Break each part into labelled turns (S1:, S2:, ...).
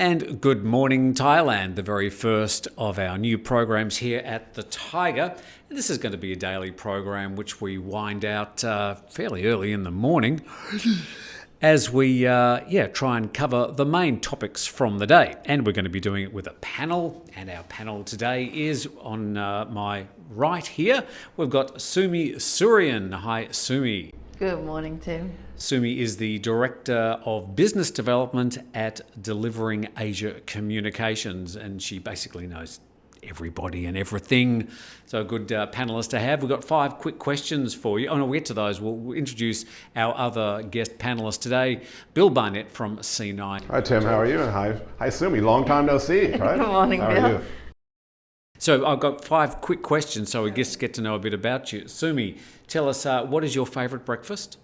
S1: And good morning, Thailand, the very first of our new programs here at the Thaiger. And this is going to be a daily program which we wind out fairly early in the morning as we try and cover the main topics from the day. And we're going to be doing it with a panel. And our panel today is on my right here. We've got Sumi Suryan. Hi, Sumi.
S2: Good morning, Tim.
S1: Sumi is the Director of Business Development at Delivering Asia Communications, and she basically knows everybody and everything. So a good panelist to have. We've got 5 quick questions for you. Oh, no, we'll get to those. We'll introduce our other guest panelist today, Bill Barnett from C9.
S3: Hi, Tim. How are you? And hi, Sumi. Long time no see, right?
S2: Good morning,
S3: How
S2: Bill.
S3: are you?
S1: So I've got 5 quick questions so we just get to know a bit about you. Sumi, tell us, what is your favourite breakfast?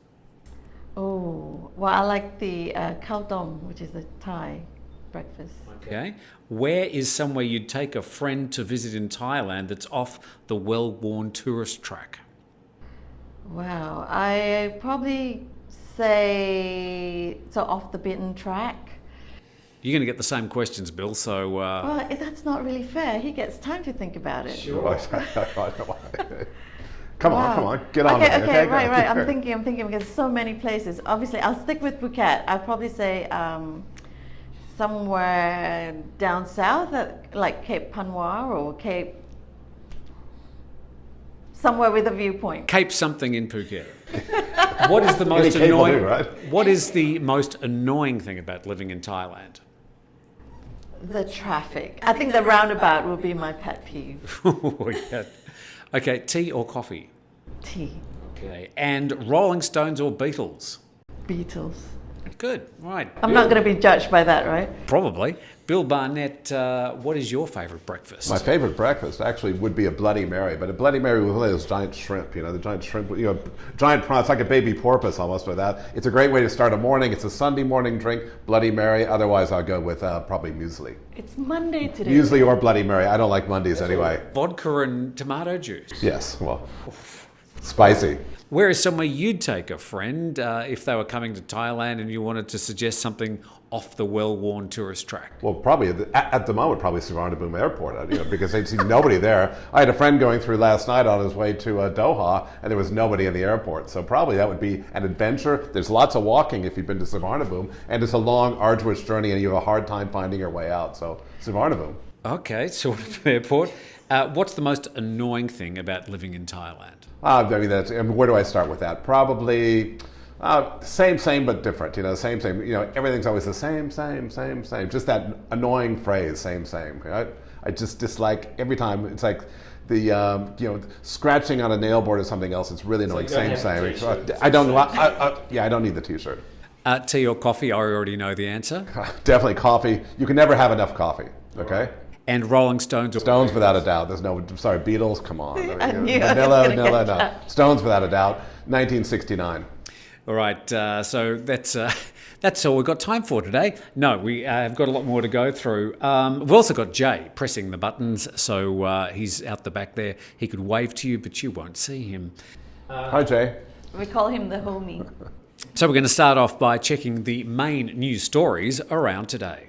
S2: Oh, well, I like the khao dom, which is a Thai breakfast.
S1: Okay. Where is somewhere you'd take a friend to visit in Thailand that's off the well-worn tourist track?
S2: Wow, I probably say so off the beaten track.
S1: You're going to get the same questions, Bill, so...
S2: Well, that's not really fair. He gets time to think about it.
S1: Sure.
S3: Come on, get on with it.
S2: Okay, right. I'm thinking because so many places. Obviously, I'll stick with Phuket. I'll probably say somewhere down south, like Cape Panwar or Cape... somewhere with a viewpoint.
S1: Cape something in Phuket. What is the most annoying...
S3: right?
S1: What is the most annoying thing about living in Thailand?
S2: The traffic. I think the roundabout will be my pet peeve.
S1: Oh, yeah. Okay, tea or coffee?
S2: Tea.
S1: Okay, and Rolling Stones or Beatles?
S2: Beatles.
S1: Good, right.
S2: I'm not going to be judged by that, right?
S1: Probably. Bill Barnett, what is your favourite breakfast?
S3: My favorite breakfast actually would be a Bloody Mary, but a Bloody Mary with one of those giant shrimp, the giant shrimp, giant prawns, it's like a baby porpoise almost with that. It's a great way to start a morning. It's a Sunday morning drink, Bloody Mary. Otherwise, I'll go with probably muesli.
S2: It's Monday today.
S3: Muesli or Bloody Mary. I don't like Mondays anyway.
S1: Vodka and tomato juice.
S3: Yes, well, spicy.
S1: Where is somewhere you'd take a friend if they were coming to Thailand and you wanted to suggest something off the well-worn tourist track?
S3: Well, probably at the moment, probably Suvarnabhumi Airport, because they'd see nobody there. I had a friend going through last night on his way to Doha, and there was nobody in the airport. So probably that would be an adventure. There's lots of walking if you've been to Suvarnabhumi, and it's a long, arduous journey, and you have a hard time finding your way out. So Suvarnabhumi.
S1: Okay, Suvarnabhumi Airport. What's the most annoying thing about living in Thailand?
S3: Where do I start with that? Probably same but different. Same. Everything's always the same. Just that annoying phrase, same. Right? I just dislike every time. It's like the scratching on a nail board or something else. It's really annoying. Same. I don't need the T-shirt.
S1: Tea or coffee? I already know the answer.
S3: Definitely coffee. You can never have enough coffee. Okay.
S1: And Rolling Stones?
S3: Stones, without a doubt. Beatles, come on.
S2: Vanilla,
S3: no. Stones, without a doubt. 1969.
S1: All right, so that's all we've got time for today. No, we have got a lot more to go through. We've also got Jay pressing the buttons, so he's out the back there. He could wave to you, but you won't see him.
S3: Hi, Jay.
S2: We call him the homie.
S1: So we're going to start off by checking the main news stories around today.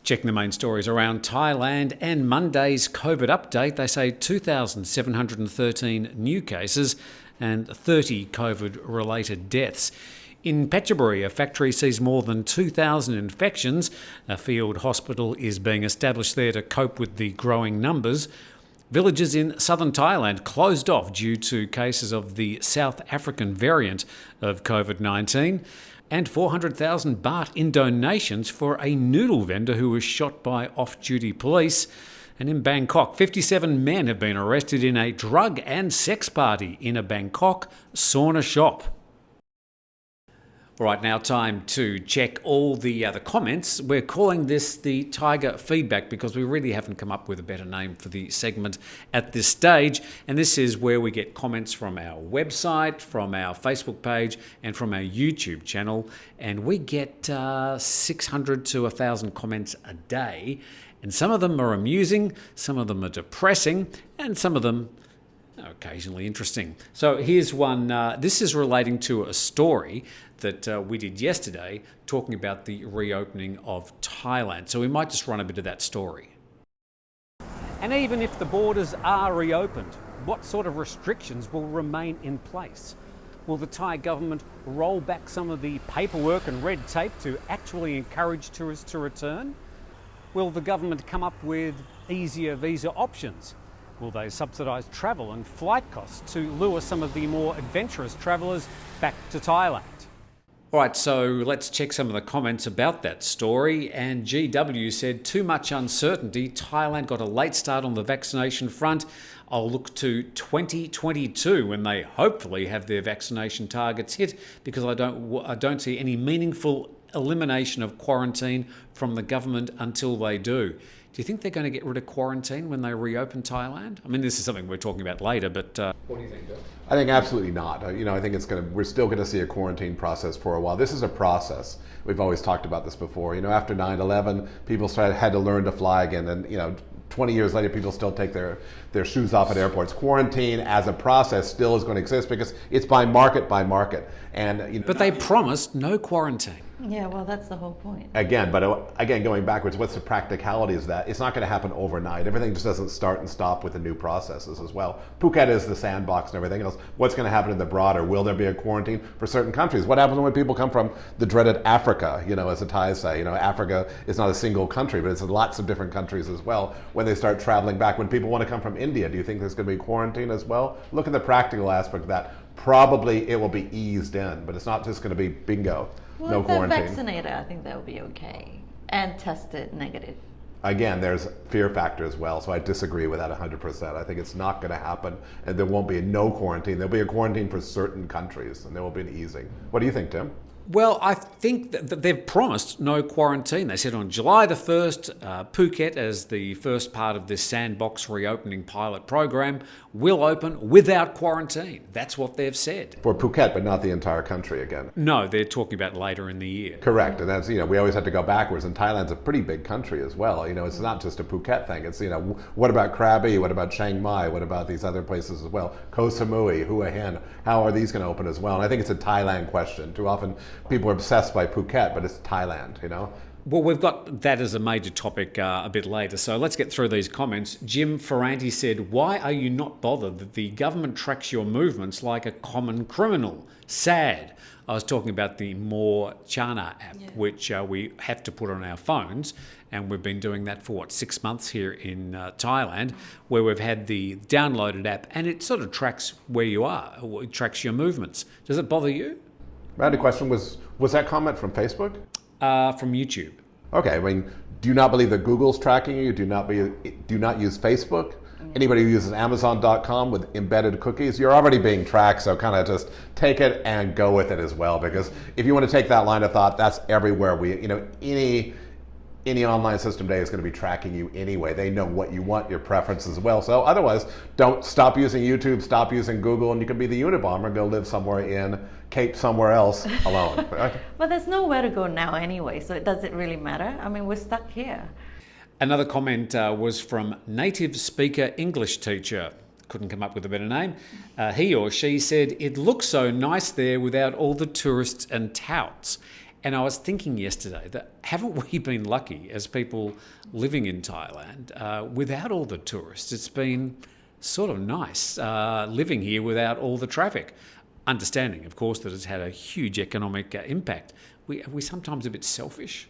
S1: Checking the main stories around Thailand and Monday's COVID update, they say 2,713 new cases and 30 COVID-related deaths. In Phetchaburi, a factory sees more than 2,000 infections. A field hospital is being established there to cope with the growing numbers. Villages in southern Thailand closed off due to cases of the South African variant of COVID-19. And 400,000 baht in donations for a noodle vendor who was shot by off-duty police. And in Bangkok, 57 men have been arrested in a drug and sex party in a Bangkok sauna shop. All right, now time to check all the comments. We're calling this the Thaiger feedback because we really haven't come up with a better name for the segment at this stage. And this is where we get comments from our website, from our Facebook page, and from our YouTube channel. And we get 600 to 1,000 comments a day. And some of them are amusing, some of them are depressing, and some of them Occasionally interesting. So here's one. This is relating to a story that we did yesterday, talking about the reopening of Thailand. So we might just run a bit of that story. And even if the borders are reopened, what sort of restrictions will remain in place? Will the Thai government roll back some of the paperwork and red tape to actually encourage tourists to return? Will the government come up with easier visa options? Will they subsidise travel and flight costs to lure some of the more adventurous travellers back to Thailand? All right, so let's check some of the comments about that story. And GW said, too much uncertainty. Thailand got a late start on the vaccination front. I'll look to 2022 when they hopefully have their vaccination targets hit, because I don't see any meaningful elimination of quarantine from the government until they do. Do you think they're going to get rid of quarantine when they reopen Thailand? I mean, this is something we're talking about later, but what do you think, Bill? I
S3: think absolutely not. I think we're still going to see a quarantine process for a while. This is a process. We've always talked about this before. After 9/11, people had to learn to fly again, and 20 years later, people still take their shoes off at airports. Quarantine as a process still is going to exist because it's by market. And
S1: but they promised no quarantine.
S2: Yeah, well, that's the whole point.
S3: Again, going backwards, what's the practicalities of that? It's not going to happen overnight. Everything just doesn't start and stop with the new processes as well. Phuket is the sandbox and everything else. What's going to happen in the broader? Will there be a quarantine for certain countries? What happens when people come from the dreaded Africa, as the Thais say? Africa is not a single country, but it's lots of different countries as well. When they start traveling back, when people want to come from India, do you think there's going to be quarantine as well? Look at the practical aspect of that. Probably it will be eased in, but it's not just going to be bingo.
S2: Well,
S3: no
S2: if they're
S3: quarantine.
S2: vaccinated, I think they'll be okay. And tested negative.
S3: Again, there's fear factor as well, so I disagree with that 100%. I think it's not going to happen, and there won't be no quarantine. There'll be a quarantine for certain countries, and there will be an easing. What do you think, Tim?
S1: Well, I think that they've promised no quarantine. They said on July the 1st, Phuket, as the first part of this sandbox reopening pilot program, will open without quarantine. That's what they've said.
S3: For Phuket, but not the entire country again.
S1: No, they're talking about later in the year.
S3: Correct, and that's, we always have to go backwards, and Thailand's a pretty big country as well. It's not just a Phuket thing. It's, what about Krabi? What about Chiang Mai? What about these other places as well? Koh Samui, Hua Hin, how are these going to open as well? And I think it's a Thailand question. Too often people are obsessed by Phuket, but it's Thailand,
S1: Well, we've got that as a major topic a bit later, so let's get through these comments. Jim Ferranti said, why are you not bothered that the government tracks your movements like a common criminal? Sad. I was talking about the More Chana app, which we have to put on our phones, and we've been doing that for, 6 months here in Thailand, where we've had the downloaded app, and it sort of tracks where you are, or it tracks your movements. Does it bother you?
S3: I had a question. Was that comment from Facebook?
S1: From YouTube.
S3: Okay, do you not believe that Google's tracking you? Do not use Facebook? Anybody who uses Amazon.com with embedded cookies, you're already being tracked, so kind of just take it and go with it as well, because if you want to take that line of thought, that's everywhere any online system today is going to be tracking you anyway. They know what you want, your preferences as well. So otherwise, don't stop using YouTube, stop using Google, and you can be the Unabomber and go live somewhere in Cape somewhere else alone. Right?
S2: But there's nowhere to go now anyway, so it doesn't really matter. I mean, we're stuck here.
S1: Another comment was from native speaker English teacher. Couldn't come up with a better name. He or she said, it looks so nice there without all the tourists and touts. And I was thinking yesterday that haven't we been lucky as people living in Thailand without all the tourists? It's been sort of nice living here without all the traffic. Understanding, of course, that it's had a huge economic impact. We're sometimes a bit selfish.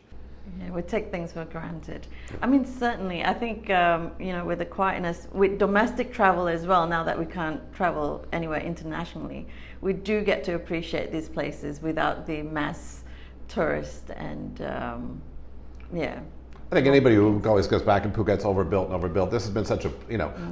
S2: Yeah, we take things for granted. I mean, certainly, I think, with the quietness, with domestic travel as well, now that we can't travel anywhere internationally, we do get to appreciate these places without the mass tourist and
S3: I think anybody who always goes back and Phuket's overbuilt. This has been such a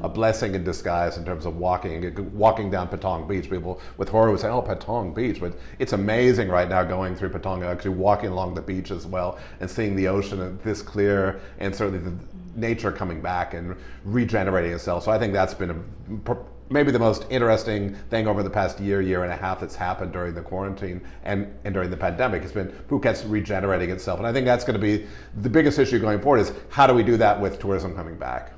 S3: a blessing in disguise in terms of walking down Patong Beach. People with horror would say, "Oh, Patong Beach," but it's amazing right now going through Patong and actually walking along the beach as well and seeing the ocean this clear, and certainly the nature coming back and regenerating itself. So I think that's been maybe the most interesting thing over the past year and a half that's happened during the quarantine and during the pandemic. It's been Phuket's regenerating itself. And I think that's going to be the biggest issue going forward, is how do we do that with tourism coming back?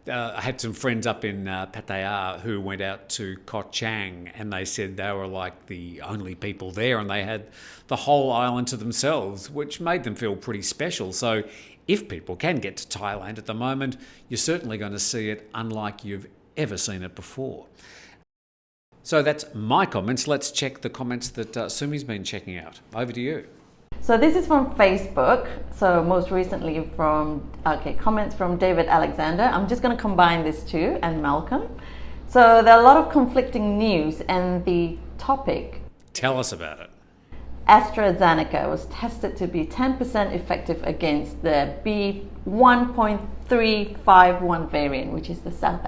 S1: I had some friends up in Pattaya who went out to Koh Chang, and they said they were like the only people there, and they had the whole island to themselves, which made them feel pretty special. So if people can get to Thailand at the moment, you're certainly going to see it unlike you've ever seen it before. So that's my comments. Let's check the comments that Sumi's been checking out. Over to you.
S2: So this is from Facebook. So most recently comments from David Alexander. I'm just going to combine this two, and Malcolm. So there are a lot of conflicting news, and the topic.
S1: Tell us about it.
S2: AstraZeneca was tested to be 10% effective against the B1.351 variant, which is the South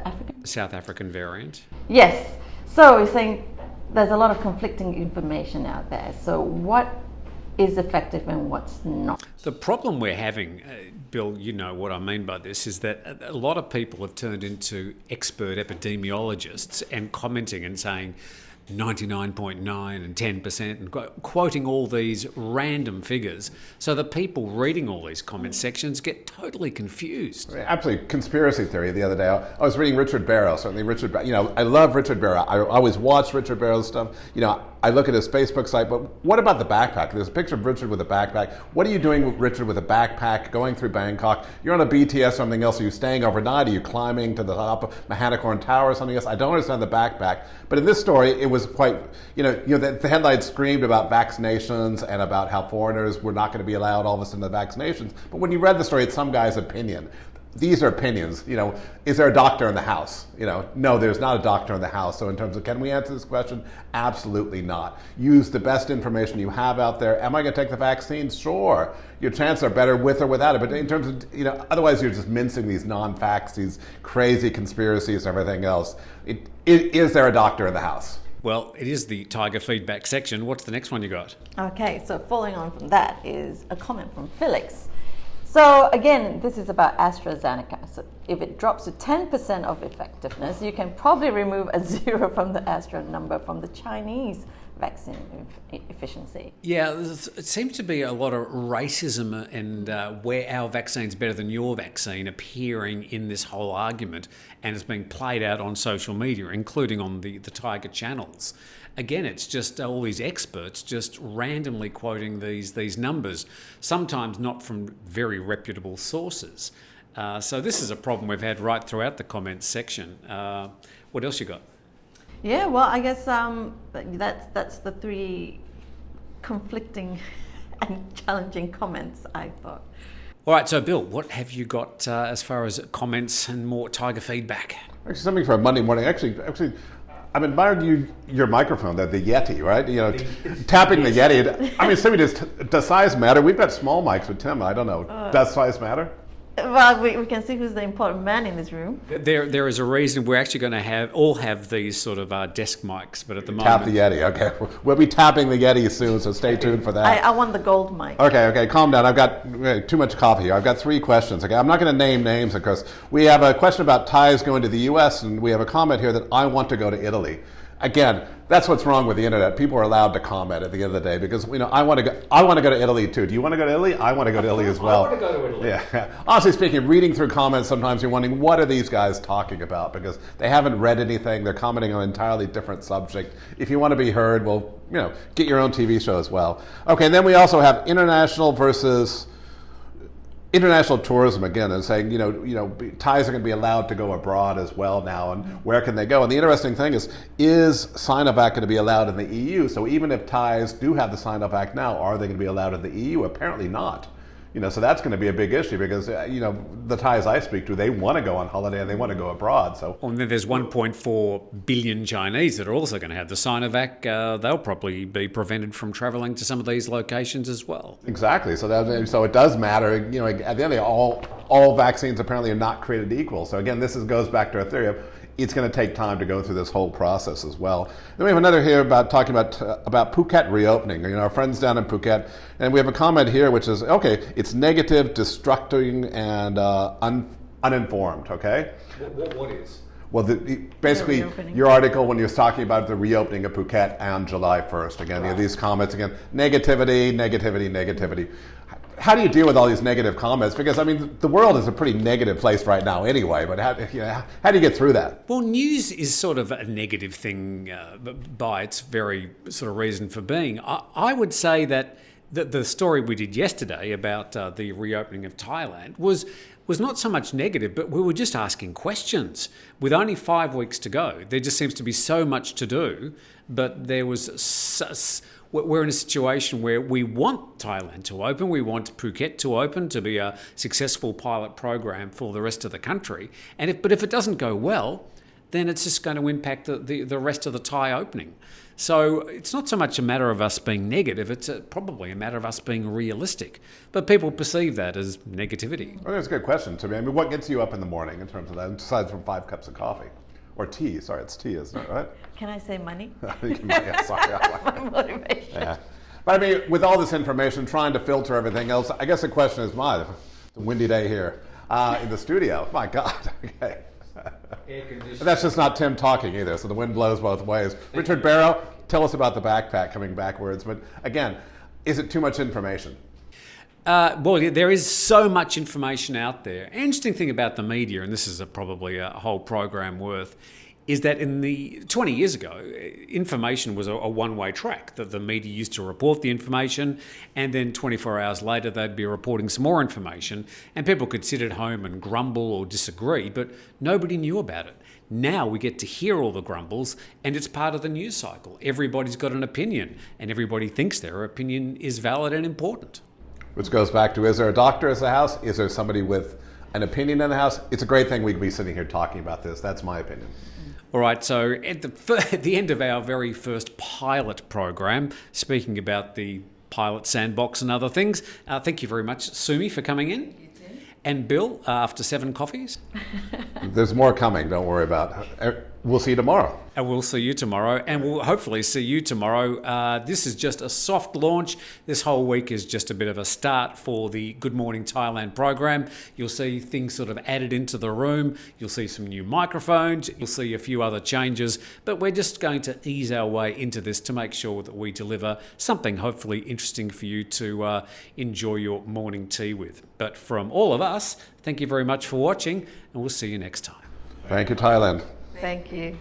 S2: African
S1: variant.
S2: Yes. So we're saying there's a lot of conflicting information out there. So what is effective and what's not?
S1: The problem we're having, Bill, you know what I mean by this, is that a lot of people have turned into expert epidemiologists and commenting and saying 99.9 and 10% and quoting all these random figures, so the people reading all these comment sections get totally confused.
S3: Absolutely. Conspiracy theory the other day. I was reading Richard Barrow, certainly I love Richard Barrow. I always watch Richard Barrow's stuff. I look at his Facebook site, but what about the backpack? There's a picture of Richard with a backpack. What are you doing with Richard with a backpack going through Bangkok? You're on a BTS or something else. Are you staying overnight? Are you climbing to the top of Mahanakorn Tower or something else? I don't understand the backpack. But in this story, it was quite, the headlines screamed about vaccinations and about how foreigners were not going to be allowed all of a sudden the vaccinations. But when you read the story, it's some guy's opinion. These are opinions. Is there a doctor in the house? No, there's not a doctor in the house. So in terms of, can we answer this question? Absolutely not. Use the best information you have out there. Am I going to take the vaccine? Sure. Your chances are better with or without it. But in terms of, otherwise you're just mincing these non-facts, these crazy conspiracies and everything else. Is there a doctor in the house?
S1: Well, it is the Thaiger feedback section. What's the next one you got?
S2: Okay, so following on from that is a comment from Felix. So again, this is about AstraZeneca. So if it drops to 10% of effectiveness, you can probably remove a zero from the Astra number from the Chinese vaccine efficiency.
S1: Yeah, it seems to be a lot of racism and where our vaccine's better than your vaccine appearing in this whole argument, and it's being played out on social media, including on the Thaiger channels. Again, it's just all these experts just randomly quoting these numbers, sometimes not from very reputable sources. So this is a problem we've had right throughout the comments section. What else you got?
S2: Yeah, well, I guess that's the three conflicting and challenging comments, I thought.
S1: All right, so Bill, what have you got as far as comments and more Thaiger feedback?
S3: Actually, something for a Monday morning. Actually, I'm admiring your microphone, the Yeti, right? Tapping the Yeti. I mean, does size matter? We've got small mics with Tim. I don't know. Does size matter?
S2: Well, we can see who's the important man in this room.
S1: There is a reason we're actually going to all have these sort of desk mics, but at the moment...
S3: Tap the Yeti, okay. We'll be tapping the Yeti soon, so stay tuned for that.
S2: I want the gold mic.
S3: Okay, calm down. I've got too much coffee here. I've got 3 questions, okay? I'm not going to name names, of course. We have a question about Thais going to the U.S., and we have a comment here that I want to go to Italy. Again, that's what's wrong with the internet. People are allowed to comment at the end of the day because I want to go to Italy too. Do you want to go to Italy? I want to go to Italy as well.
S1: I want to go to Italy.
S3: Yeah. Honestly speaking, reading through comments, sometimes you're wondering what are these guys talking about because they haven't read anything. They're commenting on an entirely different subject. If you want to be heard, well, get your own TV show as well. Okay, and then we also have international versus international tourism again, and saying Thais are going to be allowed to go abroad as well now, and where can they go? And the interesting thing is Sinovac going to be allowed in the EU? So even if Thais do have the Sinovac now, are they going to be allowed in the EU? Apparently not. So that's going to be a big issue because the Thais I speak to, they want to go on holiday and they want to go abroad. So
S1: and then there's 1.4 billion Chinese that are also going to have the Sinovac. They'll probably be prevented from travelling to some of these locations as well.
S3: Exactly. So it does matter. At the end of the day, all vaccines apparently are not created equal. So again, this goes back to our theory of it's going to take time to go through this whole process as well. Then we have another here talking about Phuket reopening. Our friends down in Phuket, and we have a comment here which is it's negative, destructing, and uninformed. Okay.
S1: What is?
S3: Well, basically, your article when you're talking about the reopening of Phuket on July 1st. Again, you have these comments again: negativity. how do you deal with all these negative comments? Because I mean, the world is a pretty negative place right now, anyway. But how do you get through that?
S1: Well, news is sort of a negative thing by its very sort of reason for being. I would say that the story we did yesterday about the reopening of Thailand was not so much negative, but we were just asking questions. With only 5 weeks to go, there just seems to be so much to do, but we're in a situation where we want Thailand to open, we want Phuket to open, to be a successful pilot program for the rest of the country. But if it doesn't go well, then it's just going to impact the rest of the Thai opening. So it's not so much a matter of us being negative, it's probably a matter of us being realistic. But people perceive that as negativity.
S3: Well, that's a good question to me. I mean, what gets you up in the morning in terms of that, aside from 5 cups of coffee? Or tea, sorry, it's tea, isn't it, right?
S2: Can I say money?
S3: Yeah, sorry.
S2: My motivation.
S3: Yeah. But I mean, with all this information, trying to filter everything else, I guess the question is, it's a windy day here in the studio. My God, okay. That's just not Tim talking either, so the wind blows both ways. Richard Barrow, tell us about the backpack coming backwards. But again, is it too much information?
S1: Well, there is so much information out there. An interesting thing about the media, and this is probably a whole program worth, is that 20 years ago, information was a one-way track. The media used to report the information, and then 24 hours later they'd be reporting some more information, and people could sit at home and grumble or disagree, but nobody knew about it. Now we get to hear all the grumbles, and it's part of the news cycle. Everybody's got an opinion, and everybody thinks their opinion is valid and important.
S3: Which goes back to, is there a doctor in the house? Is there somebody with an opinion in the house? It's a great thing we can be sitting here talking about this. That's my opinion.
S1: All right, so at the end of our very first pilot program, speaking about the pilot sandbox and other things, thank you very much, Sumi, for coming in.
S2: You too.
S1: And Bill, after 7 coffees.
S3: There's more coming, don't worry about it. We'll see you tomorrow.
S1: And we'll see you tomorrow, and we'll hopefully see you tomorrow. This is just a soft launch. This whole week is just a bit of a start for the Good Morning Thailand program. You'll see things sort of added into the room. You'll see some new microphones. You'll see a few other changes. But we're just going to ease our way into this to make sure that we deliver something hopefully interesting for you to enjoy your morning tea with. But from all of us, thank you very much for watching, and we'll see you next time.
S3: Thank you, Thailand.
S2: Thank you.